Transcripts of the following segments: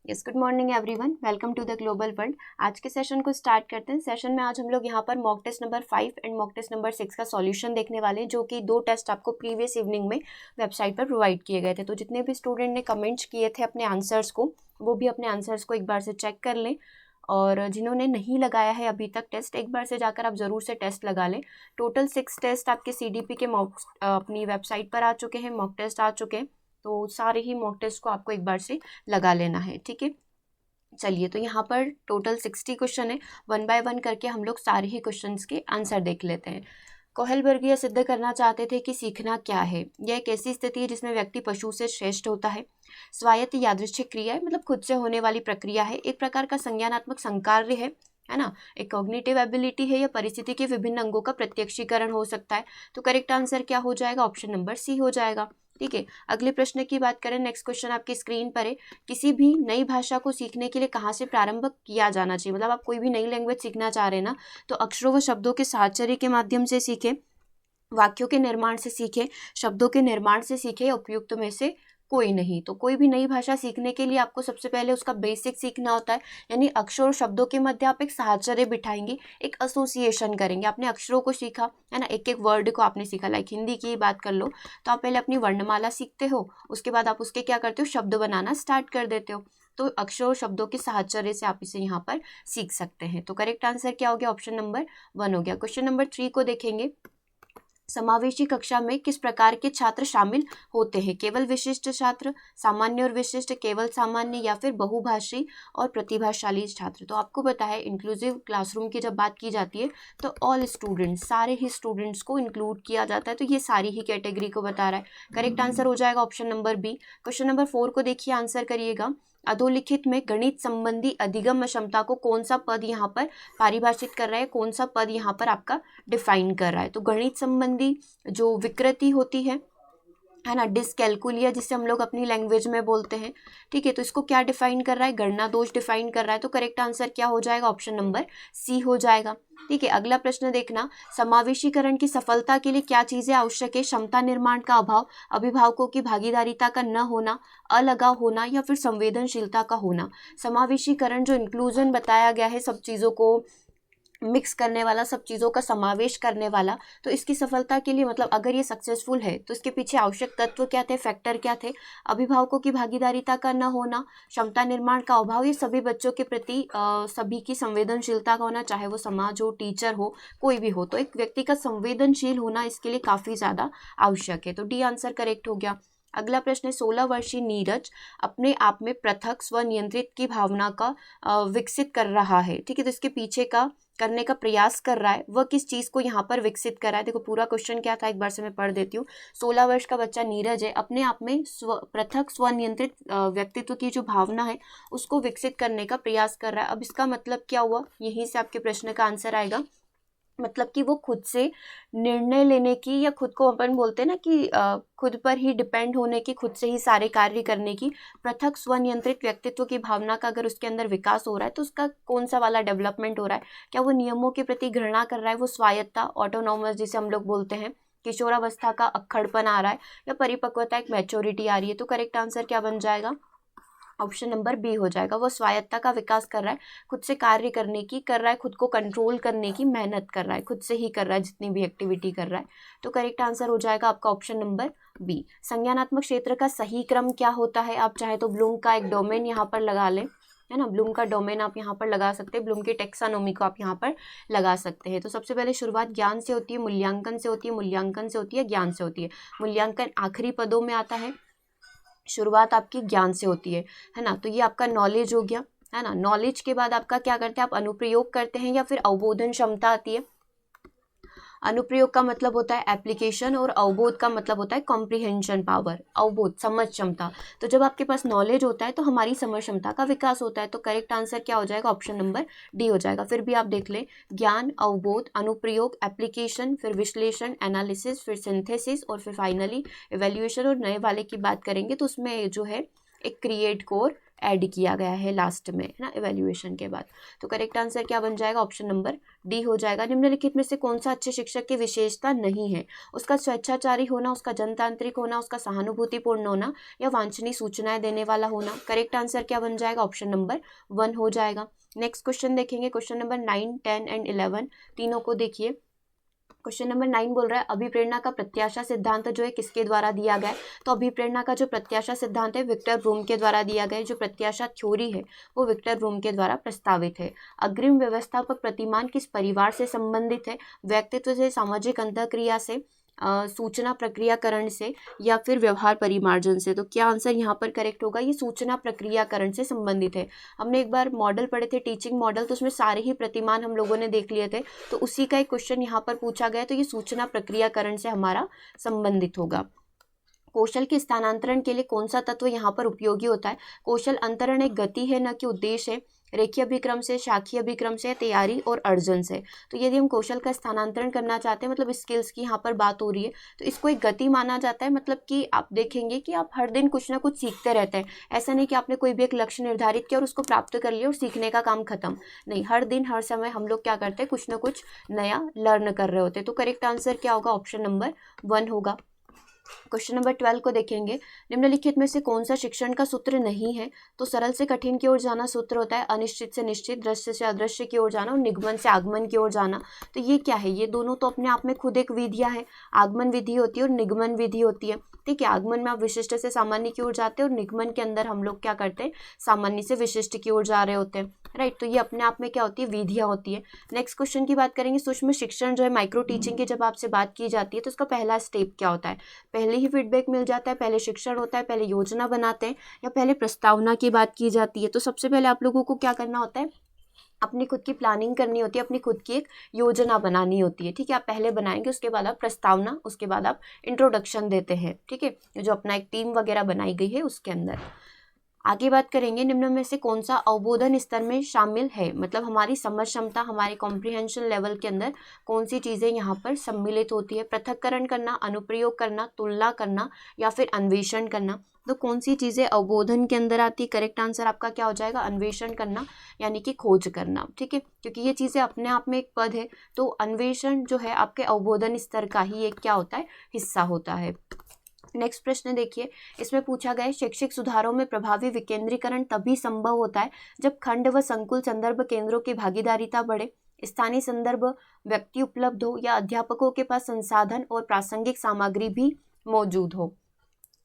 Yes, good morning everyone, welcome to the global world. आज के session को start करते हैं। सेशन में आज हम लोग यहाँ पर mock test number 5 and mock test number 6 का सॉल्यूशन देखने वाले हैं, जो कि 2 टेस्ट आपको प्रीवियस इवनिंग में वेबसाइट पर प्रोवाइड किए गए थे। तो जितने भी स्टूडेंट ने कमेंट्स किए थे अपने आंसर्स को, वो भी अपने आंसर्स को एक बार से चेक कर लें, और जिन्होंने नहीं लगाया है अभी तक टेस्ट, एक बार से जाकर आप ज़रूर से टेस्ट लगा लें। टोटल 6 टेस्ट आपके CDP के मॉक अपनी वेबसाइट पर आ चुके हैं, मॉक टेस्ट आ चुके हैं। तो सारे ही मॉक टेस्ट को आपको एक बार से लगा लेना है, ठीक है। चलिए, तो यहाँ पर टोटल 60 क्वेश्चन है। 1 बाय 1 करके हम लोग सारे ही क्वेश्चंस के आंसर देख लेते हैं। कोहेलबर्ग यह सिद्ध करना चाहते थे कि सीखना क्या है। यह एक ऐसी स्थिति है जिसमें व्यक्ति पशु से श्रेष्ठ होता है। स्वायत्त यादृच्छिक क्रिया है, मतलब खुद से होने वाली प्रक्रिया है। एक प्रकार का संज्ञानात्मक संकार्य है ना। एक कॉग्निटिव एबिलिटी है, या परिस्थिति के विभिन्न अंगों का प्रत्यक्षीकरण हो सकता है। तो करेक्ट आंसर क्या हो जाएगा? ऑप्शन नंबर सी हो जाएगा, ठीक है। अगले प्रश्न की बात करें, नेक्स्ट क्वेश्चन आपकी स्क्रीन पर है। किसी भी नई भाषा को सीखने के लिए कहाँ से प्रारंभ किया जाना चाहिए? मतलब आप कोई भी नई लैंग्वेज सीखना चाह रहे हैं ना, तो अक्षरों व शब्दों के साहचर्य के माध्यम से सीखें, वाक्यों के निर्माण से सीखें, शब्दों के निर्माण से सीखें, उपयुक्त में से कोई नहीं। तो कोई भी नई भाषा सीखने के लिए आपको सबसे पहले उसका बेसिक सीखना होता है, यानी अक्षर और शब्दों के मध्य आप एक साहचर्य बिठाएंगे, एक एसोसिएशन करेंगे। आपने अक्षरों को सीखा है ना, एक एक वर्ड को आपने सीखा। लाइक हिंदी की बात कर लो, तो आप पहले अपनी वर्णमाला सीखते हो, उसके बाद आप उसके क्या करते हो, शब्द बनाना स्टार्ट कर देते हो। तो अक्षर और शब्दों के साहचर्य से आप इसे यहाँ पर सीख सकते हैं। तो करेक्ट आंसर क्या हो गया? ऑप्शन नंबर 1 हो गया। क्वेश्चन नंबर 3 को देखेंगे। समावेशी कक्षा में किस प्रकार के छात्र शामिल होते हैं? केवल विशिष्ट छात्र, सामान्य और विशिष्ट, केवल सामान्य, या फिर बहुभाषी और प्रतिभाशाली छात्र? तो आपको पता है, इंक्लूसिव क्लासरूम की जब बात की जाती है तो ऑल स्टूडेंट्स, सारे ही स्टूडेंट्स को इंक्लूड किया जाता है। तो ये सारी ही कैटेगरी को बता रहा है। करेक्ट आंसर हो जाएगा option number B. Question number 4 को देखिए, आंसर करिएगा। अधोलिखित में गणित संबंधी अधिगम क्षमता को कौन सा पद यहाँ पर परिभाषित कर रहा है, कौन सा पद यहाँ पर आपका डिफाइन कर रहा है? तो गणित संबंधी जो विकृति होती है ना, डिसकैलकुलिया, जिसे हम लोग अपनी लैंग्वेज में बोलते हैं, ठीक है। तो इसको क्या डिफाइन कर रहा है? गणना दोष डिफाइन कर रहा है। तो करेक्ट आंसर क्या हो जाएगा? ऑप्शन नंबर सी हो जाएगा, ठीक है। अगला प्रश्न देखना, समावेशीकरण की सफलता के लिए क्या चीजें आवश्यक है? क्षमता निर्माण का अभाव, अभिभावकों की भागीदारिता का न होना, अलगाव होना, या फिर संवेदनशीलता का होना? समावेशीकरण जो इंक्लूजन बताया गया है, सब चीजों को मिक्स करने वाला, सब चीज़ों का समावेश करने वाला, तो इसकी सफलता के लिए, मतलब अगर ये सक्सेसफुल है, तो इसके पीछे आवश्यक तत्व क्या थे, फैक्टर क्या थे? अभिभावकों की भागीदारिता का न होना, क्षमता निर्माण का अभाव, ये सभी बच्चों के प्रति सभी की संवेदनशीलता का होना, चाहे वो समाज हो, टीचर हो, कोई भी हो। तो एक व्यक्ति का संवेदनशील होना इसके लिए काफ़ी ज़्यादा आवश्यक है। तो डी आंसर करेक्ट हो गया। अगला प्रश्न है, 16 वर्षीय नीरज अपने आप में पृथक स्वनियंत्रित की भावना का विकसित कर रहा है, ठीक है। तो इसके पीछे का करने का प्रयास कर रहा है, वह किस चीज़ को यहाँ पर विकसित कर रहा है? देखो पूरा क्वेश्चन क्या था, एक बार से मैं पढ़ देती हूँ। 16 वर्ष का बच्चा नीरज है, अपने आप में पृथक स्वनियंत्रित व्यक्तित्व की जो भावना है उसको विकसित करने का प्रयास कर रहा है। अब इसका मतलब क्या हुआ? यहीं से आपके प्रश्न का आंसर आएगा। मतलब कि वो खुद से निर्णय लेने की, या खुद को अपन बोलते हैं ना कि खुद पर ही डिपेंड होने की, खुद से ही सारे कार्य करने की, पृथक स्वनियंत्रित व्यक्तित्व की भावना का अगर उसके अंदर विकास हो रहा है, तो उसका कौन सा वाला डेवलपमेंट हो रहा है? क्या वो नियमों के प्रति घृणा कर रहा है, वो स्वायत्ता, ऑटोनॉमस जिसे हम लोग बोलते हैं, किशोरावस्था का अक्खड़पन आ रहा है, या परिपक्वता, एक मैच्योरिटी आ रही है? तो करेक्ट आंसर क्या बन जाएगा? ऑप्शन नंबर बी हो जाएगा। वो स्वायत्ता का विकास कर रहा है, खुद से कार्य करने की कर रहा है, खुद को कंट्रोल करने की मेहनत कर रहा है, खुद से ही कर रहा है जितनी भी एक्टिविटी कर रहा है। तो करेक्ट आंसर हो जाएगा आपका ऑप्शन नंबर बी। संज्ञानात्मक क्षेत्र का सही क्रम क्या होता है? आप चाहे तो ब्लूम का एक डोमेन यहाँ पर लगा लें, है ना। ब्लूम का डोमेन आप यहाँ पर लगा सकते हैं, ब्लूम की टेक्सानोमी को आप यहाँ पर लगा सकते हैं। तो सबसे पहले शुरुआत ज्ञान से होती है, मूल्यांकन से होती है, मूल्यांकन से होती है, ज्ञान से होती है। मूल्यांकन आखिरी पदों में आता है, शुरुआत आपकी ज्ञान से होती है ना। तो ये आपका नॉलेज हो गया, है ना। नॉलेज के बाद आपका क्या करते हैं? आप अनुप्रयोग करते हैं, या फिर अवबोधन क्षमता आती है। अनुप्रयोग का मतलब होता है एप्लीकेशन, और अवबोध का मतलब होता है कॉम्प्रिहेंशन पावर, अवबोध समझ क्षमता। तो जब आपके पास नॉलेज होता है तो हमारी समझ क्षमता का विकास होता है। तो करेक्ट आंसर क्या हो जाएगा? ऑप्शन नंबर डी हो जाएगा। फिर भी आप देख लें, ज्ञान, अवबोध, अनुप्रयोग, एप्लीकेशन, फिर विश्लेषण, एनालिसिस, फिर सिंथेसिस, और फिर फाइनली इवेल्युएशन। और नए वाले की बात करेंगे तो उसमें जो है एक क्रिएट, कोर, ऐड किया गया है लास्ट में, है ना, इवैल्यूएशन के बाद। तो करेक्ट आंसर क्या बन जाएगा, ऑप्शन नंबर डी हो जाएगा। निम्नलिखित में से कौन सा अच्छे शिक्षक की विशेषता नहीं है, उसका स्वेच्छाचारी होना, उसका जनतांत्रिक होना, उसका सहानुभूतिपूर्ण होना, या वांछनीय सूचनाएं देने वाला होना। करेक्ट आंसर क्या बन जाएगा, ऑप्शन नंबर 1 हो जाएगा। नेक्स्ट क्वेश्चन देखेंगे, क्वेश्चन नंबर 9, 10 एंड 11 तीनों को देखिए। क्वेश्चन नंबर 9 बोल रहा है अभिप्रेरणा का प्रत्याशा सिद्धांत जो है किसके द्वारा दिया गया है। तो अभिप्रेरणा का जो प्रत्याशा सिद्धांत है विक्टर ब्रूम के द्वारा दिया गया है। जो प्रत्याशा थ्योरी है वो विक्टर ब्रूम के द्वारा प्रस्तावित है। अग्रिम व्यवस्थापक प्रतिमान किस परिवार से संबंधित है, व्यक्तित्व से, सामाजिक अंतःक्रिया से, सूचना प्रक्रियाकरण से, या फिर व्यवहार परिमार्जन से। तो क्या आंसर यहाँ पर करेक्ट होगा, ये सूचना प्रक्रियाकरण से संबंधित है। हमने एक बार मॉडल पढ़े थे, टीचिंग मॉडल, तो उसमें सारे ही प्रतिमान हम लोगों ने देख लिए थे, तो उसी का एक क्वेश्चन यहाँ पर पूछा गया। तो ये सूचना प्रक्रियाकरण से हमारा संबंधित होगा। कौशल के स्थानांतरण के लिए कौन सा तत्व यहाँ पर उपयोगी होता है। कौशल अंतरण एक गति है, न कि उद्देश्य है। रेखीय अभिक्रम से, शाखीय अभिक्रम से, तैयारी और अर्जन से। तो यदि हम कौशल का स्थानांतरण करना चाहते हैं, मतलब स्किल्स की यहाँ पर बात हो रही है, तो इसको एक गति माना जाता है। मतलब कि आप देखेंगे कि आप हर दिन कुछ ना कुछ सीखते रहते हैं। ऐसा नहीं कि आपने कोई भी एक लक्ष्य निर्धारित किया और उसको प्राप्त कर लिया और सीखने का काम खत्म। नहीं, हर दिन हर समय हम लोग क्या करते हैं, कुछ ना कुछ नया लर्न कर रहे होते हैं। तो करेक्ट आंसर क्या होगा, ऑप्शन नंबर 1 होगा। क्वेश्चन नंबर 12 को देखेंगे, निम्नलिखित में से कौन सा शिक्षण का सूत्र नहीं है। तो सरल से कठिन की ओर जाना सूत्र होता है, अनिश्चित से निश्चित, दृश्य से अदृश्य की ओर जाना और निगमन से आगमन की ओर जाना। तो ये क्या है, ये दोनों तो अपने आप में खुद एक विधियां है। आगमन विधि होती है और निगमन विधि होती है। ठीक है, आगमन में आप विशिष्ट से सामान्य की ओर जाते हैं और निगमन के अंदर हम लोग क्या करते हैं, सामान्य से विशिष्ट की ओर जा रहे होते हैं। राइट, तो ये अपने आप में क्या होती है, विधियां होती है। नेक्स्ट क्वेश्चन की बात करेंगे, सूक्ष्म शिक्षण जो है, माइक्रो टीचिंग की जब आपसे बात की जाती है तो उसका पहला स्टेप क्या होता है। पहले ही फीडबैक मिल जाता है, पहले शिक्षण होता है, पहले योजना बनाते हैं, या पहले प्रस्तावना की बात की जाती है। तो सबसे पहले आप लोगों को क्या करना होता है, अपनी खुद की प्लानिंग करनी होती है, अपनी खुद की एक योजना बनानी होती है। ठीक है, आप पहले बनाएंगे, उसके बाद आप प्रस्तावना, उसके बाद आप इंट्रोडक्शन देते हैं। ठीक है, जो अपना एक टीम वगैरह बनाई गई है उसके अंदर। आगे बात करेंगे, निम्न में से कौन सा अवबोधन स्तर में शामिल है। मतलब हमारी समझ क्षमता, हमारे कॉम्प्रिहेंशन लेवल के अंदर कौन सी चीज़ें यहाँ पर सम्मिलित होती है। पृथक्करण करना, अनुप्रयोग करना, तुलना करना, या फिर अन्वेषण करना। तो कौन सी चीज़ें अवबोधन के अंदर आती है। करेक्ट आंसर आपका क्या हो जाएगा, अन्वेषण करना, यानी कि खोज करना। ठीक है, क्योंकि ये चीज़ें अपने आप में एक पद है, तो अन्वेषण जो है आपके अवबोधन स्तर का ही एक क्या होता है, हिस्सा होता है। नेक्स्ट प्रश्न देखिए, इसमें पूछा गया है शैक्षिक सुधारों में प्रभावी विकेंद्रीकरण तभी संभव होता है जब खंड व संकुल संदर्भ केंद्रों की भागीदारिता बढ़े, स्थानीय संदर्भ व्यक्ति उपलब्ध हो, या अध्यापकों के पास संसाधन और प्रासंगिक सामग्री भी मौजूद हो।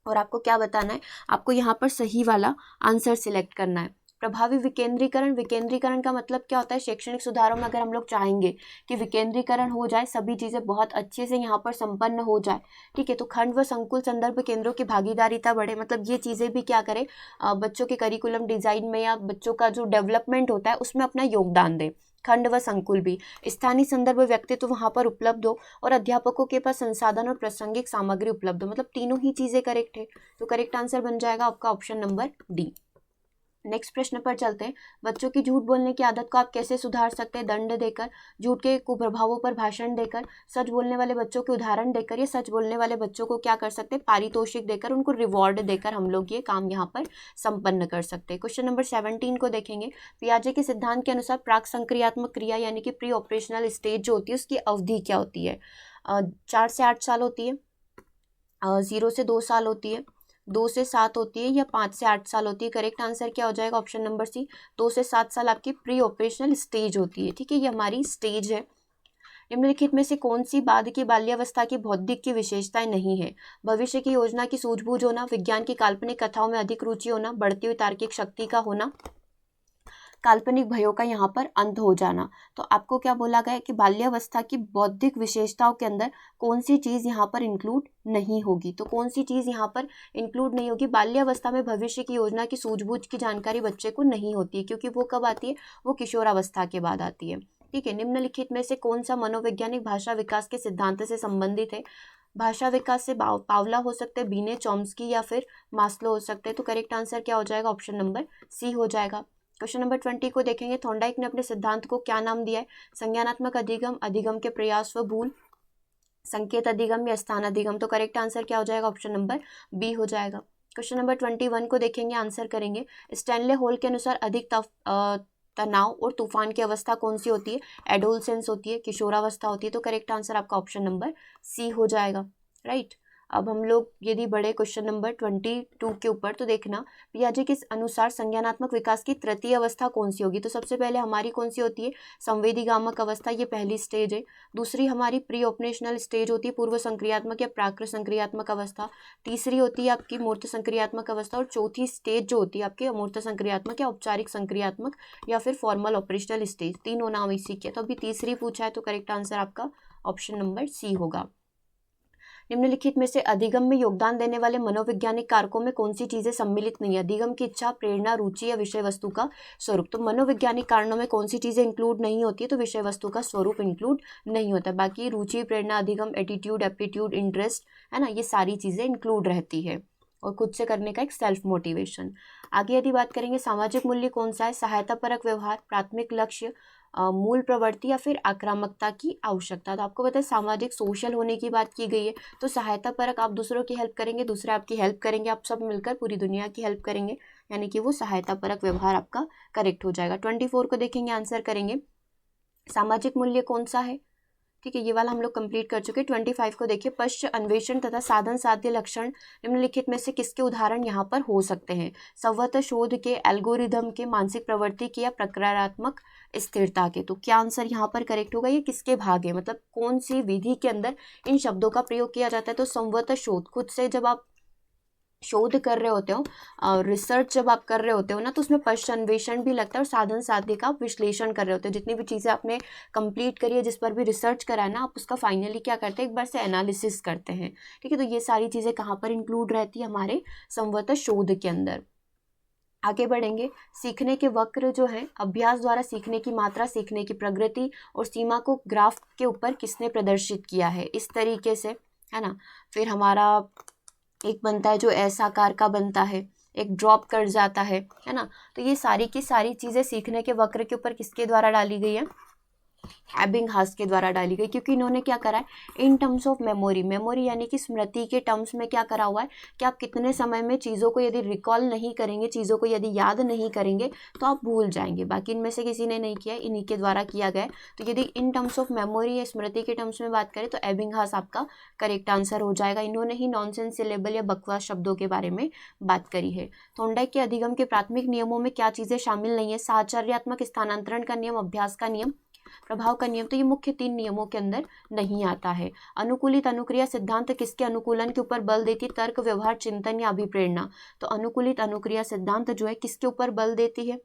और आपको क्या बताना है, आपको यहाँ पर सही वाला आंसर सिलेक्ट करना है। प्रभावी विकेंद्रीकरण, विकेंद्रीकरण का मतलब क्या होता है, शैक्षणिक सुधारों में अगर हम लोग चाहेंगे कि विकेंद्रीकरण हो जाए, सभी चीज़ें बहुत अच्छे से यहाँ पर संपन्न हो जाए। ठीक है, तो खंड व संकुल संदर्भ केंद्रों की भागीदारिता बढ़े, मतलब ये चीज़ें भी क्या करें, बच्चों के करिकुलम डिजाइन में या बच्चों का जो डेवलपमेंट होता है उसमें अपना योगदान दें। खंड व संकुल भी, स्थानीय संदर्भ व्यक्तित्व वहाँ पर उपलब्ध हो, और अध्यापकों के पास संसाधन और प्रासंगिक सामग्री उपलब्ध हो। मतलब तीनों ही चीज़ें करेक्ट है, तो करेक्ट आंसर बन जाएगा आपका ऑप्शन नंबर डी। नेक्स्ट प्रश्न पर चलते हैं, बच्चों की झूठ बोलने की आदत को आप कैसे सुधार सकते हैं। दंड देकर, झूठ के कुप्रभावों पर भाषण देकर, सच बोलने वाले बच्चों के उदाहरण देकर, या सच बोलने वाले बच्चों को क्या कर सकते हैं, पारितोषिक देकर, उनको रिवॉर्ड देकर हम लोग ये काम यहाँ पर संपन्न कर सकते हैं। क्वेश्चन नंबर 17 को देखेंगे, पियाजे के सिद्धांत के अनुसार प्राक संक्रियात्मक क्रिया यानी कि प्री ऑपरेशनल स्टेज जो होती है उसकी अवधि क्या होती है। 4 से 8 साल होती है, 0 से 2 साल होती है, 2 से 7 होती है, या 5 से 8 साल होती है। करेक्ट आंसर क्या हो जाएगा, ऑप्शन नंबर सी, 2 से 7 साल आपकी प्री ऑपरेशनल स्टेज होती है। ठीक है, ये हमारी स्टेज है। निम्नलिखित में से कौन सी बाद की बाल्यावस्था की बौद्धिक की विशेषताएं नहीं है। भविष्य की योजना की सूझबूझ होना, विज्ञान की काल्पनिक कथाओं में अधिक रुचि होना, बढ़ती हुई तार्किक शक्ति का होना, काल्पनिक भयों का यहाँ पर अंत हो जाना। तो आपको क्या बोला गया है कि बाल्यावस्था की बौद्धिक विशेषताओं के अंदर कौन सी चीज़ यहाँ पर इंक्लूड नहीं होगी। तो कौन सी चीज़ यहाँ पर इंक्लूड नहीं होगी, बाल्यावस्था में भविष्य की योजना की सूझबूझ की जानकारी बच्चे को नहीं होती है, क्योंकि वो कब आती है, वो किशोरावस्था के बाद आती है। ठीक है, निम्नलिखित में से कौन सा मनोवैज्ञानिक भाषा विकास के सिद्धांत से संबंधित है। भाषा विकास से पावला हो सकते हैं, बीने, चॉम्स्की, या फिर मास्लो हो सकते हैं। तो करेक्ट आंसर क्या हो जाएगा, ऑप्शन नंबर सी हो जाएगा। क्वेश्चन नंबर 20 को देखेंगे, थॉर्नडाइक ने अपने सिद्धांत को क्या नाम दिया है। संज्ञानात्मक अधिगम, अधिगम के प्रयास व भूल, संकेत अधिगम, या स्थान अधिगम। तो करेक्ट आंसर क्या हो जाएगा, ऑप्शन नंबर बी हो जाएगा। क्वेश्चन नंबर 21 को देखेंगे, आंसर करेंगे। स्टैनले हॉल के अनुसार अधिक तनाव और तूफान की अवस्था कौन सी होती है? एडोलसेंस होती है, किशोरावस्था होती है। तो करेक्ट आंसर आपका ऑप्शन नंबर सी हो जाएगा, राइट। अब हम लोग यदि बढ़े क्वेश्चन नंबर 22 के ऊपर, तो देखना पियाजे के अनुसार संज्ञानात्मक विकास की तृतीय अवस्था कौन सी होगी? तो सबसे पहले हमारी कौन सी होती है? संवेदीगामक अवस्था, ये पहली स्टेज है। दूसरी हमारी प्री ऑपरेशनल स्टेज होती है, पूर्व संक्रियात्मक या प्राक् संक्रियात्मक अवस्था। तीसरी होती है आपकी मूर्त संक्रियात्मक अवस्था, और चौथी स्टेज जो होती है आपकी अमूर्त संक्रियात्मक या औपचारिक संक्रियात्मक या फिर फॉर्मल ऑपरेशनल स्टेज। तीनों नाम इसी के। तो अभी तीसरी पूछा है, तो करेक्ट आंसर आपका ऑप्शन नंबर सी होगा। निम्नलिखित में से अधिगम में योगदान देने वाले मनोवैज्ञानिक कारकों में कौन सी चीजें सम्मिलित नहीं है? अधिगम की इच्छा, प्रेरणा, रुचि या विषय वस्तु का स्वरूप। तो मनोवैज्ञानिक कारणों में कौन सी चीजें इंक्लूड नहीं होती है? तो विषय वस्तु का स्वरूप इंक्लूड नहीं होता। बाकी रुचि, प्रेरणा, अधिगम, एटीट्यूड, एप्टीट्यूड, इंटरेस्ट, है ना, ये सारी चीजें इंक्लूड रहती है, और खुद से करने का एक सेल्फ मोटिवेशन। आगे यदि बात करेंगे, सामाजिक मूल्य कौन सा है? सहायता परक व्यवहार, प्राथमिक लक्ष्य, मूल प्रवृत्ति या फिर आक्रामकता की आवश्यकता। तो आपको पता है सामाजिक सोशल होने की बात की गई है, तो सहायता परक, आप दूसरों की हेल्प करेंगे, दूसरे आपकी हेल्प करेंगे, आप सब मिलकर पूरी दुनिया की हेल्प करेंगे, यानी कि वो सहायता परक व्यवहार आपका करेक्ट हो जाएगा। 24 को देखेंगे, आंसर करेंगे। सामाजिक मूल्य कौन सा है? ठीक है, ये वाला हम लोग कंप्लीट कर चुके। 25 को देखिए, पश्च अन्वेषण तथा साधन साध्य लक्षण निम्नलिखित में से किसके उदाहरण यहाँ पर हो सकते हैं? संवत शोध के, एल्गोरिदम के, मानसिक प्रवृत्ति के या प्रक्रियात्मक स्थिरता के। तो क्या आंसर यहाँ पर करेक्ट होगा? ये किसके भाग है, मतलब कौन सी विधि के अंदर इन शब्दों का प्रयोग किया जाता है? तो संवत शोध, खुद से जब आप शोध कर रहे होते हो, रिसर्च जब आप कर रहे होते हो ना, तो उसमें पश्च अन्वेषण भी लगता है, और साधन साध्य का आप विश्लेषण कर रहे होते हो। जितनी भी चीज़ें आपने कंप्लीट करी है, जिस पर भी रिसर्च करा है ना, आप उसका फाइनली क्या करते हैं, एक बार से एनालिसिस करते हैं। ठीक है, तो ये सारी चीज़ें कहाँ पर इंक्लूड रहती है? हमारे संवत शोध के अंदर। आगे बढ़ेंगे, सीखने के वक्र जो है, अभ्यास द्वारा सीखने की मात्रा, सीखने की प्रगति और सीमा को ग्राफ के ऊपर किसने प्रदर्शित किया है? इस तरीके से, है ना। फिर हमारा एक बनता है जो एस आकार का बनता है, एक ड्रॉप कर जाता है ना। तो ये सारी की सारी चीज़ें सीखने के वक्र के ऊपर किसके द्वारा डाली गई है? एबिंगहास के द्वारा डाली गई, क्योंकि इन्होंने क्या करा है, in terms of memory, memory यानी कि स्मृति के टर्म्स में क्या करा हुआ है कि आप कितने समय में चीज़ों को यदि रिकॉल नहीं करेंगे, चीज़ों को यदि याद नहीं करेंगे, तो आप भूल जाएंगे। बाकी इनमें से किसी ने नहीं किया है, इन्हीं के द्वारा किया गया है। तो यदि इन टर्म्स ऑफ मेमोरी या स्मृति के टर्म्स में बात करें, तो एबिंगहास आपका करेक्ट आंसर हो जाएगा। इन्होंने ही नॉनसेंस सिलेबल या बकवास शब्दों के बारे में बात करी है। थॉर्नडाइक के अधिगम के प्राथमिक नियमों में क्या चीज़ें शामिल नहीं है? साहचर्यात्मक स्थानांतरण का नियम, अभ्यास का नियम, प्रभाव का नियम। तो ये मुख्य 3 नियमों के अंदर नहीं आता है। अनुकूलित अनुक्रिया सिद्धांत किसके अनुकूलन के ऊपर बल देती? तर्क, व्यवहार, चिंतन या अभिप्रेरणा। तो अनुकूलित अनुक्रिया सिद्धांत जो है किसके ऊपर बल देती है?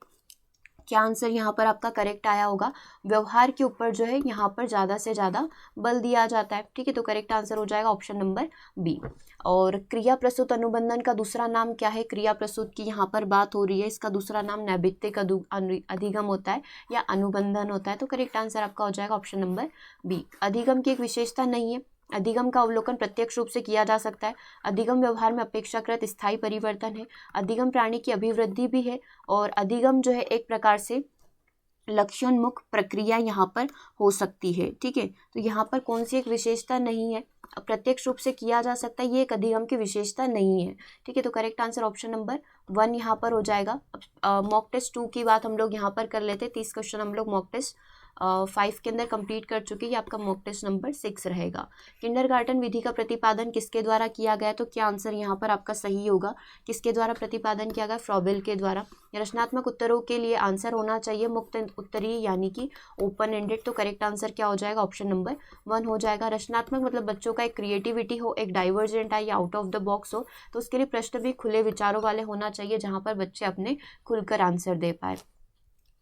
क्या आंसर यहाँ पर आपका करेक्ट आया होगा? व्यवहार के ऊपर जो है यहाँ पर ज़्यादा से ज़्यादा बल दिया जाता है। ठीक है, तो करेक्ट आंसर हो जाएगा ऑप्शन नंबर बी। और क्रिया प्रसूत अनुबंधन का दूसरा नाम क्या है? क्रिया प्रसूत की यहाँ पर बात हो रही है, इसका दूसरा नाम नैबित्तिक अधिगम होता है या अनुबंधन होता है। तो करेक्ट आंसर आपका हो जाएगा ऑप्शन नंबर बी। अधिगम की एक विशेषता नहीं है, अधिगम का अवलोकन प्रत्यक्ष रूप से किया जा सकता है। अधिगम व्यवहार में अपेक्षाकृत स्थायी परिवर्तन है। अधिगम प्राणी की अभिवृद्धि भी है, और अधिगम जो है एक प्रकार से लक्ष्योन्मुख प्रक्रिया यहाँ पर हो सकती है। ठीक है, तो यहाँ पर कौन सी एक विशेषता नहीं है? प्रत्यक्ष रूप से किया जा सकता है, ये एक अधिगम की विशेषता नहीं है। ठीक है, तो करेक्ट आंसर ऑप्शन नंबर 1 यहाँ पर हो जाएगा। मॉक टेस्ट 2 की बात हम लोग यहाँ पर कर लेते हैं। 30 क्वेश्चन हम लोग मॉक टेस्ट 5 के अंदर कंप्लीट कर चुके हैं। ये आपका मॉक टेस्ट नंबर 6 रहेगा। किंडरगार्टन विधि का प्रतिपादन किसके द्वारा किया गया? तो क्या आंसर यहाँ पर आपका सही होगा? किसके द्वारा प्रतिपादन किया गया? फ्रॉबेल के द्वारा। रचनात्मक उत्तरों के लिए आंसर होना चाहिए मुक्त उत्तरीय यानी कि ओपन एंडेड। तो करेक्ट आंसर क्या हो जाएगा? ऑप्शन नंबर 1 हो जाएगा। रचनात्मक मतलब बच्चों का एक क्रिएटिविटी हो, एक डाइवर्जेंट है या आउट ऑफ द बॉक्स हो, तो उसके लिए प्रश्न भी खुले विचारों वाले होना चाहिए, जहाँ पर बच्चे अपने खुलकर आंसर दे पाए।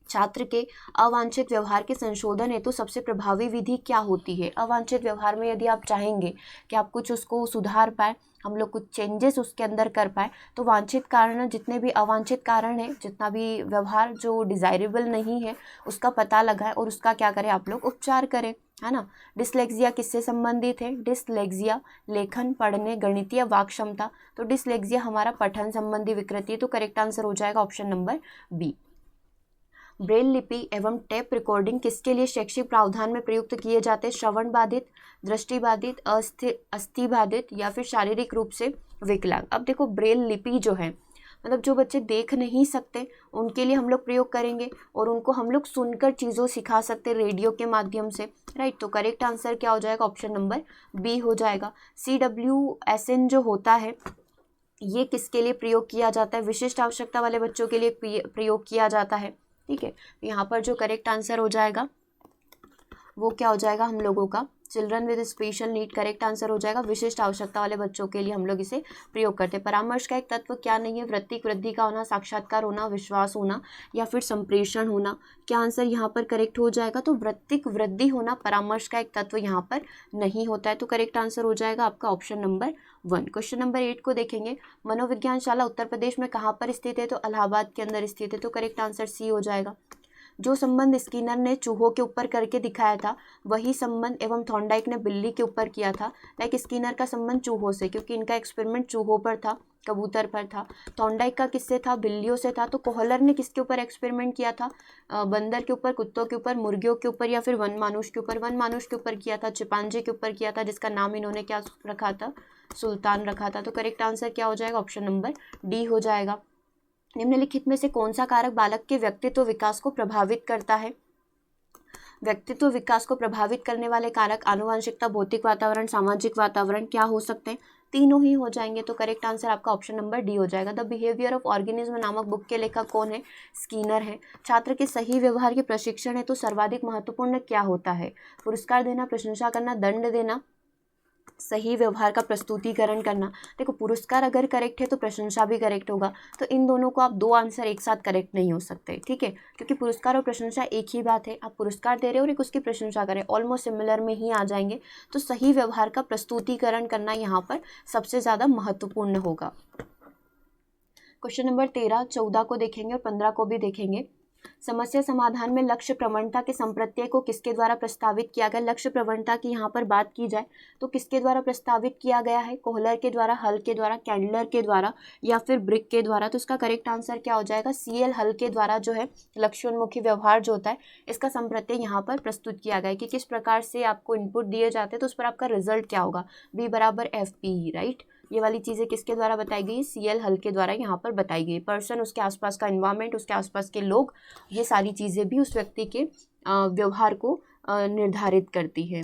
छात्र के अवांछित व्यवहार के संशोधन हेतु सबसे प्रभावी विधि क्या होती है? अवांछित व्यवहार में यदि आप चाहेंगे कि आप कुछ उसको सुधार पाए, हम लोग कुछ चेंजेस उसके अंदर कर पाए, तो वांछित कारण, जितने भी अवांछित कारण है, जितना भी व्यवहार जो डिजायरेबल नहीं है, उसका पता लगाए और उसका क्या करें, आप लोग उपचार करें, है ना। डिसलेक्सिया किससे संबंधित है? डिसलेक्सिया लेखन, पढ़ने, गणितीय, वाक क्षमता। तो डिसलेक्सिया हमारा पठन संबंधी विकृति है। तो करेक्ट आंसर हो जाएगा ऑप्शन नंबर बी। ब्रेल लिपि एवं टेप रिकॉर्डिंग किसके लिए शैक्षिक प्रावधान में प्रयुक्त किए जाते हैं? श्रवण बाधित, दृष्टि बाधित, अस्थि बाधित या फिर शारीरिक रूप से विकलांग। अब देखो ब्रेल लिपि जो है, मतलब जो बच्चे देख नहीं सकते उनके लिए हम लोग प्रयोग करेंगे, और उनको हम लोग सुनकर चीज़ों सिखा सकते रेडियो के माध्यम से, राइट। तो करेक्ट आंसर क्या हो जाएगा, ऑप्शन नंबर बी हो जाएगा। CWSN जो होता है ये किसके लिए प्रयोग किया जाता है, विशिष्ट आवश्यकता वाले बच्चों के लिए प्रयोग किया जाता है, ठीक है। यहाँ पर जो करेक्ट आंसर हो जाएगा वो क्या हो जाएगा हम लोगों का, children with special need correct answer हो जाएगा। विशिष्ट आवश्यकता वाले बच्चों के लिए हम लोग इसे प्रयोग करते हैं। परामर्श का एक तत्व क्या नहीं है, वृत्तिक वृद्धि का होना, साक्षात्कार होना, विश्वास होना, या फिर संप्रेषण होना। क्या आंसर यहाँ पर करेक्ट हो जाएगा, तो वृत्तिक वृद्धि होना परामर्श का एक तत्व यहाँ पर नहीं होता है, तो करेक्ट आंसर हो जाएगा आपका ऑप्शन नंबर 1। क्वेश्चन नंबर 8 को देखेंगे, मनोविज्ञान शाला उत्तर प्रदेश में कहाँ पर स्थित है, तो इलाहाबाद के अंदर स्थित है, तो करेक्ट आंसर सी हो जाएगा। जो संबंध स्किनर ने चूहों के ऊपर करके दिखाया था वही संबंध एवं थॉर्नडाइक ने बिल्ली के ऊपर किया था। लाइक स्किनर का संबंध चूहों से, क्योंकि इनका एक्सपेरिमेंट चूहों पर था, कबूतर पर था। थॉर्नडाइक का किससे था, बिल्लियों से था। तो कोहलर ने किसके ऊपर एक्सपेरिमेंट किया था, बंदर के ऊपर, कुत्तों के ऊपर, मुर्गियों के ऊपर, या फिर वन मानुष के ऊपर। वन मानुष के ऊपर किया था, चिंपांजी के ऊपर किया था, जिसका नाम इन्होंने क्या रखा था, सुल्तान रखा था। तो करेक्ट आंसर क्या हो जाएगा, ऑप्शन नंबर डी हो जाएगा। निम्नलिखित में से कौन सा कारक बालक के व्यक्तित्व विकास को प्रभावित करता है। व्यक्तित्व विकास को प्रभावित करने वाले कारक आनुवंशिकता, भौतिक वातावरण, सामाजिक वातावरण क्या हो सकते हैं, तीनों ही हो जाएंगे। तो करेक्ट आंसर आपका ऑप्शन नंबर डी हो जाएगा। द बिहेवियर ऑफ ऑर्गेनिज्म नामक बुक के लेखक कौन है, स्किनर है। छात्र के सही व्यवहार के प्रशिक्षण है तो सर्वाधिक महत्वपूर्ण क्या होता है, पुरस्कार देना, प्रशंसा करना, दंड देना, सही व्यवहार का प्रस्तुतिकरण करना। देखो पुरस्कार अगर करेक्ट है तो प्रशंसा भी करेक्ट होगा, तो इन दोनों को आप दो आंसर एक साथ करेक्ट नहीं हो सकते, ठीक है, क्योंकि पुरस्कार और प्रशंसा एक ही बात है। आप पुरस्कार दे रहे हो और एक उसकी प्रशंसा करें, ऑलमोस्ट सिमिलर में ही आ जाएंगे। तो सही व्यवहार का प्रस्तुतिकरण करना यहाँ पर सबसे ज़्यादा महत्वपूर्ण होगा। क्वेश्चन नंबर 13, 14 को देखेंगे और 15 को भी देखेंगे। समस्या समाधान में लक्ष्य प्रवणता के संप्रत्यय को किसके द्वारा प्रस्तावित किया गया। लक्ष्य प्रवणता की यहाँ पर बात की जाए तो किसके द्वारा प्रस्तावित किया गया है, कोहलर के द्वारा, हल के द्वारा, कैंडलर के द्वारा, या फिर ब्रिक के द्वारा। तो इसका करेक्ट आंसर क्या हो जाएगा, CL हल के द्वारा जो है लक्ष्योन्मुखी व्यवहार जो होता है इसका संप्रत्यय यहाँ पर प्रस्तुत किया गया है कि किस प्रकार से आपको इनपुट दिए जाते हैं तो उस पर आपका रिजल्ट क्या होगा, B = FP, राइट। ये वाली चीज़ें किसके द्वारा बताई गई, CL हल के द्वारा यहाँ पर बताई गई। पर्सन, उसके आसपास का इन्वायरमेंट, उसके आसपास के लोग, ये सारी चीज़ें भी उस व्यक्ति के व्यवहार को निर्धारित करती है।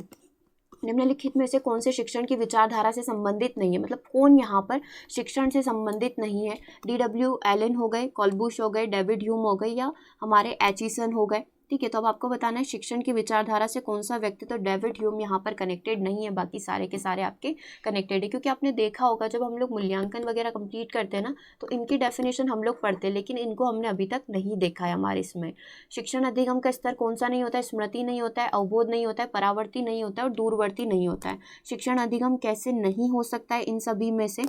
निम्नलिखित में से कौन से शिक्षण की विचारधारा से संबंधित नहीं है, मतलब कौन यहाँ पर शिक्षण से संबंधित नहीं है। DW एलन हो गए, कॉलबुश हो गए, डेविड ह्यूम हो गए, या हमारे एचिसन हो गए, ठीक है। तो अब आपको बताना है शिक्षण की विचारधारा से कौन सा व्यक्ति, तो डेविड ह्यूम यहाँ पर कनेक्टेड नहीं है, बाकी सारे के सारे आपके कनेक्टेड है। क्योंकि आपने देखा होगा जब हम लोग मूल्यांकन वगैरह कंप्लीट करते हैं ना तो इनकी डेफिनेशन हम लोग पढ़ते हैं, लेकिन इनको हमने अभी तक नहीं देखा है हमारे इसमें। शिक्षण अधिगम का स्तर कौन सा नहीं होता है, स्मृति नहीं होता है, अवबोध नहीं होता है, परावर्ती नहीं होता है और दूरवर्ती नहीं होता है। शिक्षण अधिगम कैसे नहीं हो सकता है इन सभी में से,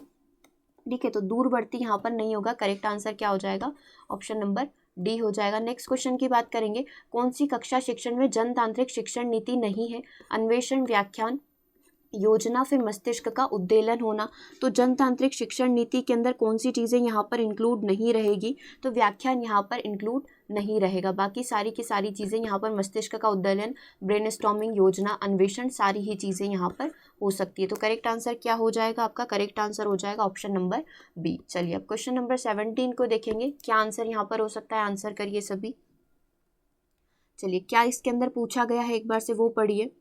ठीक है, तो दूरवर्ती यहाँ पर नहीं होगा। करेक्ट आंसर क्या हो जाएगा, ऑप्शन नंबर डी हो जाएगा। नेक्स्ट क्वेश्चन की बात करेंगे, कौन सी कक्षा शिक्षण में जनतांत्रिक शिक्षण नीति नहीं है। अन्वेषण, व्याख्यान, योजना, फिर मस्तिष्क का उद्दीलन होना। तो जनतांत्रिक शिक्षण नीति के अंदर कौन सी चीज़ें यहाँ पर इंक्लूड नहीं रहेगी, तो व्याख्यान यहाँ पर इंक्लूड नहीं रहेगा। बाकी सारी की सारी चीज़ें यहाँ पर मस्तिष्क का उद्दीलन, ब्रेनस्टॉर्मिंग, योजना, अन्वेषण, सारी ही चीज़ें यहाँ पर हो सकती है। तो करेक्ट आंसर क्या हो जाएगा आपका, करेक्ट आंसर हो जाएगा ऑप्शन नंबर बी। चलिए अब क्वेश्चन नंबर 17 को देखेंगे, क्या आंसर यहाँ पर हो सकता है, आंसर करिए सभी। चलिए क्या इसके अंदर पूछा गया है एक बार से वो पढ़िए।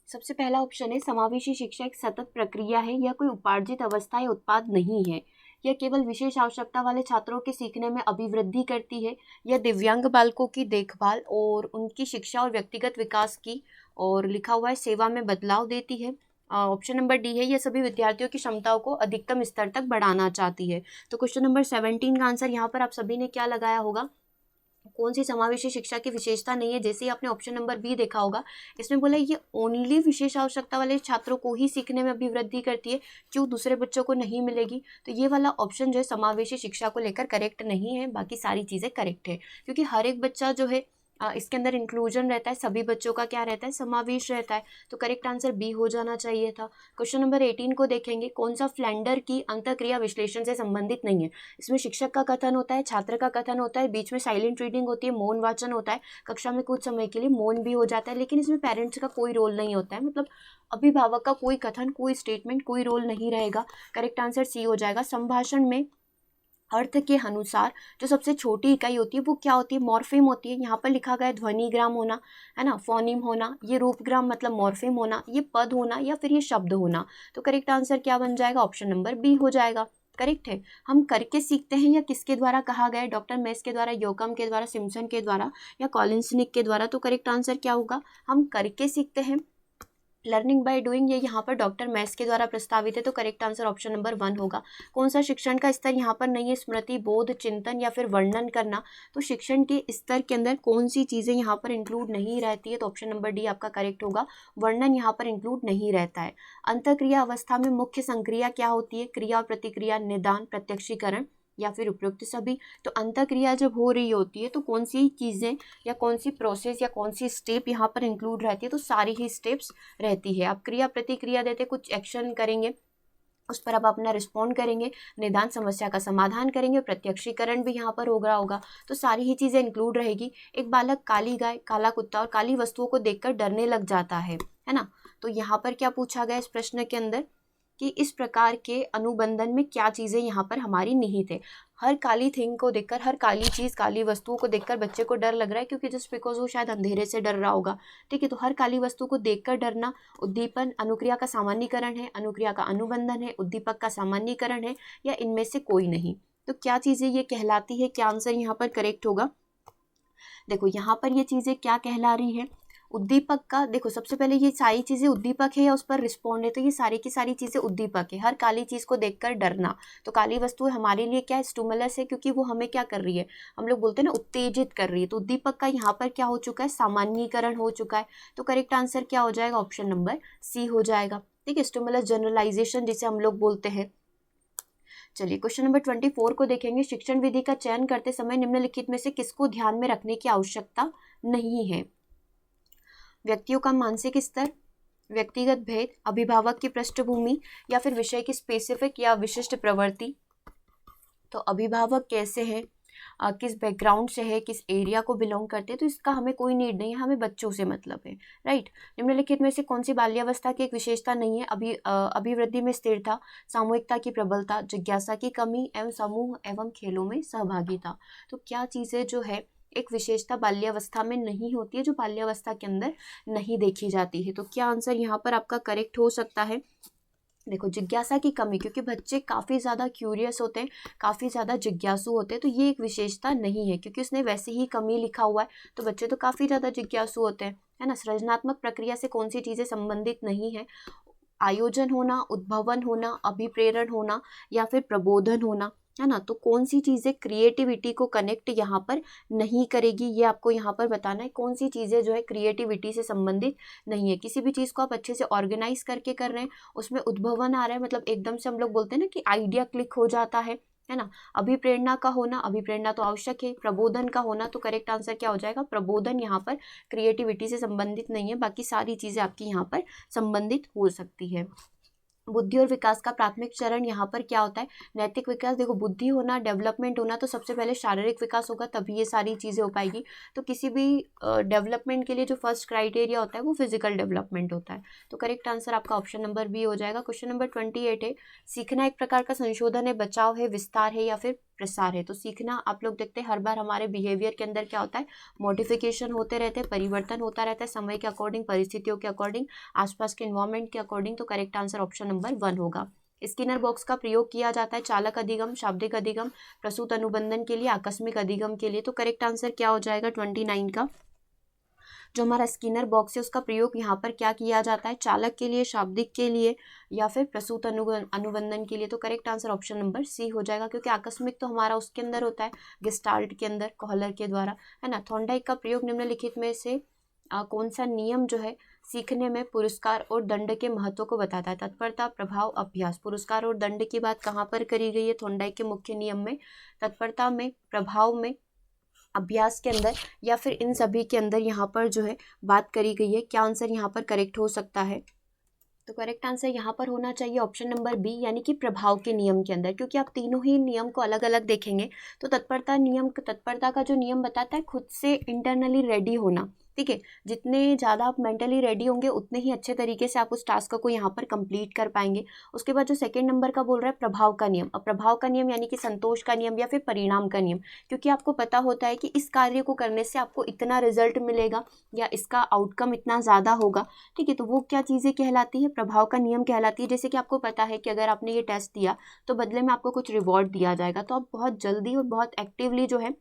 सबसे पहला ऑप्शन है समावेशी शिक्षा एक सतत प्रक्रिया है, यह कोई उपार्जित अवस्था या उत्पाद नहीं है। यह केवल विशेष आवश्यकता वाले छात्रों के सीखने में अभिवृद्धि करती है। यह दिव्यांग बालकों की देखभाल और उनकी शिक्षा और व्यक्तिगत विकास की और लिखा हुआ है सेवा में बदलाव देती है। ऑप्शन नंबर डी है, यह सभी विद्यार्थियों की क्षमताओं को अधिकतम स्तर तक बढ़ाना चाहती है। तो क्वेश्चन नंबर 17 का आंसर यहाँ पर आप सभी ने क्या लगाया होगा? कौन सी समावेशी शिक्षा की विशेषता नहीं है? जैसे ही आपने ऑप्शन नंबर बी देखा होगा, इसमें बोला ये ओनली विशेष आवश्यकता वाले छात्रों को ही सीखने में अभिवृद्धि करती है, क्यों दूसरे बच्चों को नहीं मिलेगी? तो ये वाला ऑप्शन जो है समावेशी शिक्षा को लेकर करेक्ट नहीं है, बाकी सारी चीज़ें करेक्ट है, क्योंकि हर एक बच्चा जो है इसके अंदर इंक्लूजन रहता है, सभी बच्चों का क्या रहता है, समावेश रहता है। तो करेक्ट आंसर बी हो जाना चाहिए था। क्वेश्चन नंबर 18 को देखेंगे, कौन सा फ्लैंडर की अंतःक्रिया विश्लेषण से संबंधित नहीं है? इसमें शिक्षक का कथन होता है, छात्र का कथन होता है, बीच में साइलेंट रीडिंग होती है, मौन वाचन होता है, कक्षा में कुछ समय के लिए मौन भी हो जाता है, लेकिन इसमें पेरेंट्स का कोई रोल नहीं होता है, मतलब अभिभावक का कोई कथन, कोई स्टेटमेंट, कोई रोल नहीं रहेगा। करेक्ट आंसर सी हो जाएगा। संभाषण में अर्थ के अनुसार जो सबसे छोटी इकाई होती है वो क्या होती है? मॉर्फेम होती है। यहाँ पर लिखा गया है ध्वनिग्राम होना, है ना, फोनीम होना, ये रूपग्राम मतलब मॉर्फेम होना, ये पद होना या फिर ये शब्द होना। तो करेक्ट आंसर क्या बन जाएगा? ऑप्शन नंबर बी हो जाएगा। करेक्ट है। हम करके सीखते हैं या किसके द्वारा कहा गया है? डॉक्टर मेस के द्वारा, योकम के द्वारा, सिम्पसन के द्वारा या कॉलिंसनिक के द्वारा? तो करेक्ट आंसर क्या होगा? हम करके सीखते हैं। लर्निंग बाय डूइंग ये यहाँ पर डॉक्टर मैस के द्वारा प्रस्तावित है, तो करेक्ट आंसर ऑप्शन नंबर 1 होगा। कौन सा शिक्षण का स्तर यहाँ पर नहीं है? स्मृति, बोध, चिंतन या फिर वर्णन करना। तो शिक्षण के स्तर के अंदर कौन सी चीज़ें यहाँ पर इंक्लूड नहीं रहती है? तो ऑप्शन नंबर डी आपका करेक्ट होगा, वर्णन यहाँ पर इंक्लूड नहीं रहता है। अंतःक्रिया अवस्था में मुख्य संक्रिया क्या होती है? क्रिया, प्रतिक्रिया, निदान, प्रत्यक्षीकरण या फिर उपयुक्त सभी। तो अंतःक्रिया जब हो रही होती है तो कौन सी चीज़ें या कौन सी प्रोसेस या कौन सी स्टेप यहाँ पर इंक्लूड रहती है? तो सारी ही स्टेप्स रहती है। आप क्रिया प्रतिक्रिया देते, कुछ एक्शन करेंगे, उस पर आप अपना रिस्पॉन्ड करेंगे, निदान समस्या का समाधान करेंगे, प्रत्यक्षीकरण भी यहाँ पर हो रहा होगा, तो सारी ही चीज़ें इंक्लूड रहेगी। एक बालक काली गाय, काला कुत्ता और काली वस्तुओं को देखकर डरने लग जाता है ना? तो यहाँ पर क्या पूछा गया इस प्रश्न के अंदर कि इस प्रकार के अनुबंधन में क्या चीज़ें यहाँ पर हमारी निहित है? हर काली थिंग को देखकर, हर काली चीज़, काली वस्तुओं को देखकर बच्चे को डर लग रहा है, क्योंकि जस्ट बिकॉज वो शायद अंधेरे से डर रहा होगा। ठीक है, तो हर काली वस्तु को देखकर डरना उद्दीपन अनुक्रिया का सामान्यीकरण है, अनुक्रिया का अनुबंधन है, उद्दीपक का सामान्यीकरण है, या इनमें से कोई नहीं? तो क्या चीज़ें ये कहलाती है? क्या आंसर यहाँ पर करेक्ट होगा? देखो यहाँ पर ये चीज़ें क्या कहला रही है? उद्दीपक का, देखो सबसे पहले ये सारी चीज़ें उद्दीपक है या उस पर रिस्पॉन्ड है? तो ये सारी की सारी चीज़ें उद्दीपक है। हर काली चीज़ को देखकर डरना, तो काली वस्तु हमारे लिए क्या है? स्टिमुलस है, क्योंकि वो हमें क्या कर रही है? हम लोग बोलते हैं ना, उत्तेजित कर रही है। तो उद्दीपक का यहाँ पर क्या हो चुका है? सामान्यीकरण हो चुका है। तो करेक्ट आंसर क्या हो जाएगा? ऑप्शन नंबर सी हो जाएगा। ठीक है, स्टिमुलस जनरलाइजेशन जिसे हम लोग बोलते हैं। चलिए क्वेश्चन नंबर 24 को देखेंगे। शिक्षण विधि का चयन करते समय निम्नलिखित में से किसको ध्यान में रखने की आवश्यकता नहीं है? व्यक्तियों का मानसिक स्तर, व्यक्तिगत भेद, अभिभावक की पृष्ठभूमि या फिर विषय की स्पेसिफिक या विशिष्ट प्रवृत्ति। तो अभिभावक कैसे हैं, किस बैकग्राउंड से है, किस एरिया को बिलोंग करते हैं, तो इसका हमें कोई नीड नहीं है, हमें बच्चों से मतलब है। राइट। निम्नलिखित में से कौन सी बाल्यावस्था की एक विशेषता नहीं है? अभिवृद्धि में स्थिरता, सामूहिकता की प्रबलता, जिज्ञासा की कमी एवं समूह एवं खेलों में सहभागिता। तो क्या चीज़ें जो है एक विशेषता बाल्यावस्था में नहीं होती है, जो बाल्यावस्था के अंदर नहीं देखी जाती है? तो क्या आंसर यहाँ पर आपका करेक्ट हो सकता है? देखो जिज्ञासा की कमी, क्योंकि बच्चे काफ़ी ज़्यादा क्यूरियस होते हैं, काफ़ी ज़्यादा जिज्ञासु होते हैं, तो ये एक विशेषता नहीं है, क्योंकि उसने वैसे ही कमी लिखा हुआ है, तो बच्चे तो काफ़ी ज़्यादा जिज्ञासु होते हैं, है ना। सृजनात्मक प्रक्रिया से कौन सी चीज़ें संबंधित नहीं है? आयोजन होना, उद्भवन होना, अभिप्रेरण होना या फिर प्रबोधन होना। है ना। तो कौन सी चीज़ें क्रिएटिविटी को कनेक्ट यहाँ पर नहीं करेगी, ये आपको यहाँ पर बताना है। कौन सी चीज़ें जो है क्रिएटिविटी से संबंधित नहीं है। किसी भी चीज़ को आप अच्छे से ऑर्गेनाइज करके कर रहे हैं, उसमें उद्भवन आ रहा है, मतलब एकदम से हम लोग बोलते हैं ना कि आइडिया क्लिक हो जाता है ना। अभिप्रेरणा का होना, अभिप्रेरणा तो आवश्यक है। प्रबोधन का होना, तो करेक्ट आंसर क्या हो जाएगा, प्रबोधन यहाँ पर क्रिएटिविटी से संबंधित नहीं है। बाकी सारी चीज़ें आपकी यहाँ पर संबंधित हो सकती है। बुद्धि और विकास का प्राथमिक चरण यहाँ पर क्या होता है, नैतिक विकास। देखो, बुद्धि होना, डेवलपमेंट होना, तो सबसे पहले शारीरिक विकास होगा, तभी ये सारी चीज़ें हो पाएगी। तो किसी भी डेवलपमेंट के लिए जो फर्स्ट क्राइटेरिया होता है वो फिजिकल डेवलपमेंट होता है। तो करेक्ट आंसर आपका ऑप्शन नंबर बी हो जाएगा। क्वेश्चन नंबर 28 है, सीखना एक प्रकार का संशोधन है, बचाव है, विस्तार है या फिर प्रसार है। तो सीखना आप लोग देखते हैं हर बार हमारे बिहेवियर के अंदर क्या होता है, मॉडिफिकेशन होते रहते हैं, परिवर्तन होता रहता है समय के अकॉर्डिंग, परिस्थितियों के अकॉर्डिंग, आसपास के इन्वायरमेंट के अकॉर्डिंग। तो करेक्ट आंसर ऑप्शन नंबर 1 होगा। स्किनर बॉक्स का प्रयोग किया जाता है चालक अधिगम, शाब्दिक अधिगम, प्रसूत अनुबंधन के लिए, आकस्मिक अधिगम के लिए। तो करेक्ट आंसर क्या हो जाएगा 29 का, जो हमारा स्किनर बॉक्स है उसका प्रयोग यहाँ पर क्या किया जाता है, चालक के लिए, शाब्दिक के लिए या फिर प्रसूत अनुबंधन के लिए। तो correct answer option number C हो जाएगा, क्योंकि आकस्मिक तो हमारा उसके अंदर होता है, गेस्टाल्ट के अंदर, कॉलर के द्वारा, है ना। थॉर्नडाइक का प्रयोग निम्नलिखित में से कौन सा नियम जो है सीखने में पुरस्कार और दंड के महत्व को बताता है। तत्परता, प्रभाव, अभ्यास। पुरस्कार और दंड की बात कहाँ पर करी गई है थॉर्नडाइक के मुख्य नियम में, तत्परता में, प्रभाव में, अभ्यास के अंदर, या फिर इन सभी के अंदर यहाँ पर जो है बात करी गई है। क्या आंसर यहाँ पर करेक्ट हो सकता है, तो करेक्ट आंसर यहाँ पर होना चाहिए ऑप्शन नंबर बी, यानी कि प्रभाव के नियम के अंदर। क्योंकि आप तीनों ही नियम को अलग अलग देखेंगे तो तत्परता नियम, तत्परता का जो नियम बताता है खुद से इंटरनली रेडी होना, ठीक है। जितने ज़्यादा आप मेंटली रेडी होंगे उतने ही अच्छे तरीके से आप उस टास्क को यहाँ पर कंप्लीट कर पाएंगे। उसके बाद जो सेकंड नंबर का बोल रहा है प्रभाव का नियम, अब प्रभाव का नियम यानी कि संतोष का नियम या फिर परिणाम का नियम, क्योंकि आपको पता होता है कि इस कार्य को करने से आपको इतना रिजल्ट मिलेगा या इसका आउटकम इतना ज़्यादा होगा, ठीक है। तो वो क्या चीज़ें कहलाती है, प्रभाव का नियम कहलाती है। जैसे कि आपको पता है कि अगर आपने ये टेस्ट दिया तो बदले में आपको कुछ रिवॉर्ड दिया जाएगा, तो आप बहुत जल्दी और बहुत एक्टिवली जो है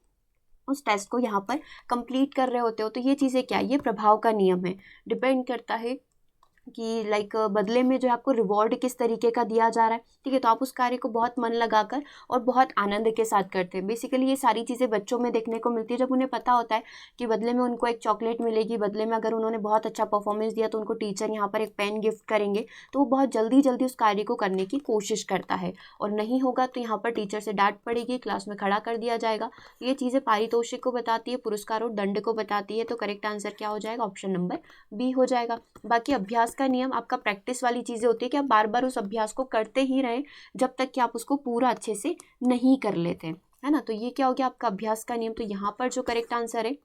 उस टेस्ट को यहाँ पर कंप्लीट कर रहे होते हो। तो ये चीज़ें क्या है, ये प्रभाव का नियम है। डिपेंड करता है कि लाइक बदले में जो है आपको रिवॉर्ड किस तरीके का दिया जा रहा है, ठीक है। तो आप उस कार्य को बहुत मन लगाकर और बहुत आनंद के साथ करते हैं। बेसिकली ये सारी चीज़ें बच्चों में देखने को मिलती है, जब उन्हें पता होता है कि बदले में उनको एक चॉकलेट मिलेगी, बदले में अगर उन्होंने बहुत अच्छा परफॉर्मेंस दिया तो उनको टीचर यहाँ पर एक पेन गिफ्ट करेंगे, तो वो बहुत जल्दी जल्दी उस कार्य को करने की कोशिश करता है। और नहीं होगा तो यहाँ पर टीचर से डांट पड़ेगी, क्लास में खड़ा कर दिया जाएगा। ये चीज़ें पारितोषिक को बताती है, पुरस्कार और दंड को बताती है। तो करेक्ट आंसर क्या हो जाएगा, ऑप्शन नंबर बी हो जाएगा। बाकी अभ्यास का नियम आपका प्रैक्टिस वाली चीज़ें होती है कि आप बार बार उस अभ्यास को करते ही रहें जब तक कि आप उसको पूरा अच्छे से नहीं कर लेते, है ना। तो ये क्या हो गया आपका अभ्यास का नियम। तो यहाँ पर जो करेक्ट आंसर है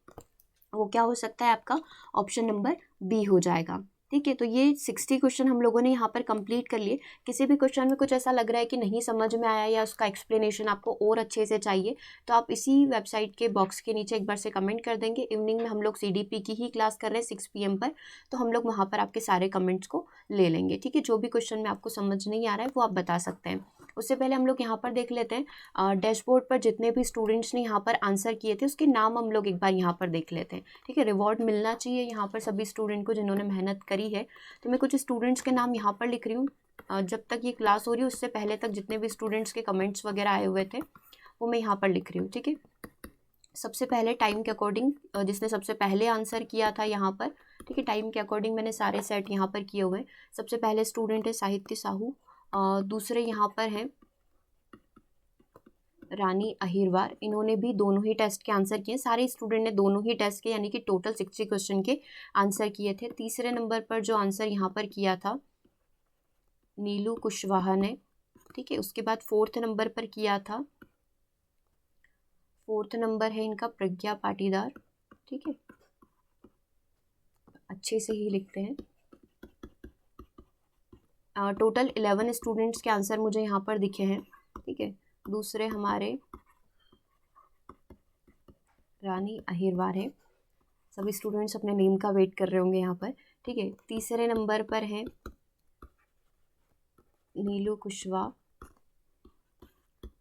वो क्या हो सकता है आपका, ऑप्शन नंबर बी हो जाएगा, ठीक है। तो ये 60 क्वेश्चन हम लोगों ने यहाँ पर कंप्लीट कर लिए। किसी भी क्वेश्चन में कुछ ऐसा लग रहा है कि नहीं समझ में आया या उसका एक्सप्लेनेशन आपको और अच्छे से चाहिए, तो आप इसी वेबसाइट के बॉक्स के नीचे एक बार से कमेंट कर देंगे। इवनिंग में हम लोग CDP की ही क्लास कर रहे हैं 6 PM पर, तो हम लोग वहाँ पर आपके सारे कमेंट्स को ले लेंगे, ठीक है। जो भी क्वेश्चन में आपको समझ नहीं आ रहा है वो आप बता सकते हैं। उससे पहले हम लोग यहाँ पर देख लेते हैं डैशबोर्ड पर जितने भी स्टूडेंट्स ने यहाँ पर आंसर किए थे उसके नाम हम लोग एक बार यहाँ पर देख लेते हैं, ठीक है। रिवॉर्ड मिलना चाहिए यहाँ पर सभी स्टूडेंट को जिन्होंने मेहनत करी है। तो मैं कुछ स्टूडेंट्स के नाम यहाँ पर लिख रही हूँ। जब तक ये क्लास हो रही है उससे पहले तक जितने भी स्टूडेंट्स के कमेंट्स वगैरह आए हुए थे वो मैं यहाँ पर लिख रही हूँ, ठीक है। सबसे पहले टाइम के अकॉर्डिंग जिसने सबसे पहले आंसर किया था यहाँ पर, ठीक है, टाइम के अकॉर्डिंग मैंने सारे सेट यहाँ पर किए हुए हैं। सबसे पहले स्टूडेंट है साहित्य साहू, दूसरे यहाँ पर हैं रानी अहिरवार, इन्होंने भी दोनों ही टेस्ट के आंसर किए। सारे स्टूडेंट ने दोनों ही टेस्ट के यानी कि टोटल 60 क्वेश्चन के आंसर किए थे। तीसरे नंबर पर जो आंसर यहाँ पर किया था नीलू कुशवाहा ने, ठीक है। उसके बाद फोर्थ नंबर पर किया था, फोर्थ नंबर है इनका प्रज्ञा पाटीदार, ठीक है, अच्छे से ही लिखते हैं। टोटल 11 स्टूडेंट्स के आंसर मुझे यहाँ पर दिखे हैं, ठीक है। दूसरे हमारे रानी अहिरवार है। सभी स्टूडेंट्स अपने नेम का वेट कर रहे होंगे यहाँ पर, ठीक है। तीसरे नंबर पर है नीलू कुशवाहा,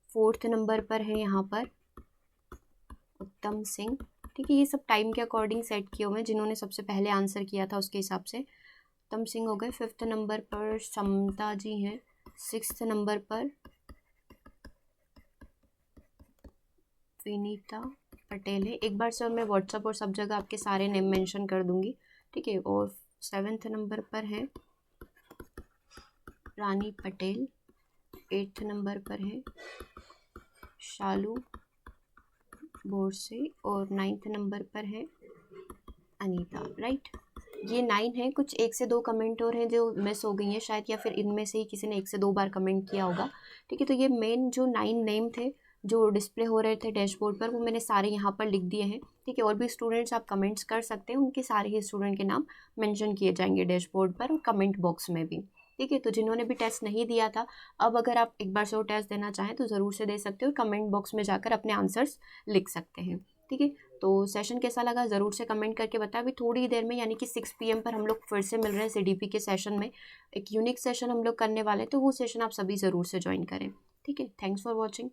फोर्थ नंबर पर है यहाँ पर उत्तम सिंह, ठीक है। ये सब टाइम के अकॉर्डिंग सेट किए हुए हैं, जिन्होंने सबसे पहले आंसर किया था उसके हिसाब से उत्तम सिंह हो गए। फिफ्थ नंबर पर समता जी हैं। सिक्स्थ नंबर पर विनीता पटेल है। एक बार सर मैं व्हाट्सएप और सब जगह आपके सारे नेम मेंशन कर दूंगी, ठीक है। और 7th नंबर पर है रानी पटेल, 8th नंबर पर है शालू बोरसे और 9th नंबर पर है अनीता, राइट। ये 9 है। कुछ 1 से 2 कमेंट और हैं जो मिस हो गई हैं शायद, या फिर इनमें से ही किसी ने 1 से 2 बार कमेंट किया होगा, ठीक है। तो ये मेन जो 9 नेम थे जो डिस्प्ले हो रहे थे डैशबोर्ड पर, वो मैंने सारे यहाँ पर लिख दिए हैं, ठीक है। और भी स्टूडेंट्स आप कमेंट्स कर सकते हैं, उनके सारे ही स्टूडेंट के नाम मेंशन किए जाएंगे डैशबोर्ड पर और कमेंट बॉक्स में भी, ठीक है। तो जिन्होंने भी टेस्ट नहीं दिया था, अब अगर आप एक बार से वो टेस्ट देना चाहें तो ज़रूर से दे सकते हो, कमेंट बॉक्स में जाकर अपने आंसर्स लिख सकते हैं, ठीक है। तो सेशन कैसा लगा ज़रूर से कमेंट करके बताएं। अभी थोड़ी देर में यानी कि 6 PM पर हम लोग फिर से मिल रहे हैं CDP के सेशन में। एक यूनिक सेशन हम लोग करने वाले हैं, तो वो सेशन आप सभी ज़रूर से ज्वाइन करें, ठीक है। Thanks for watching.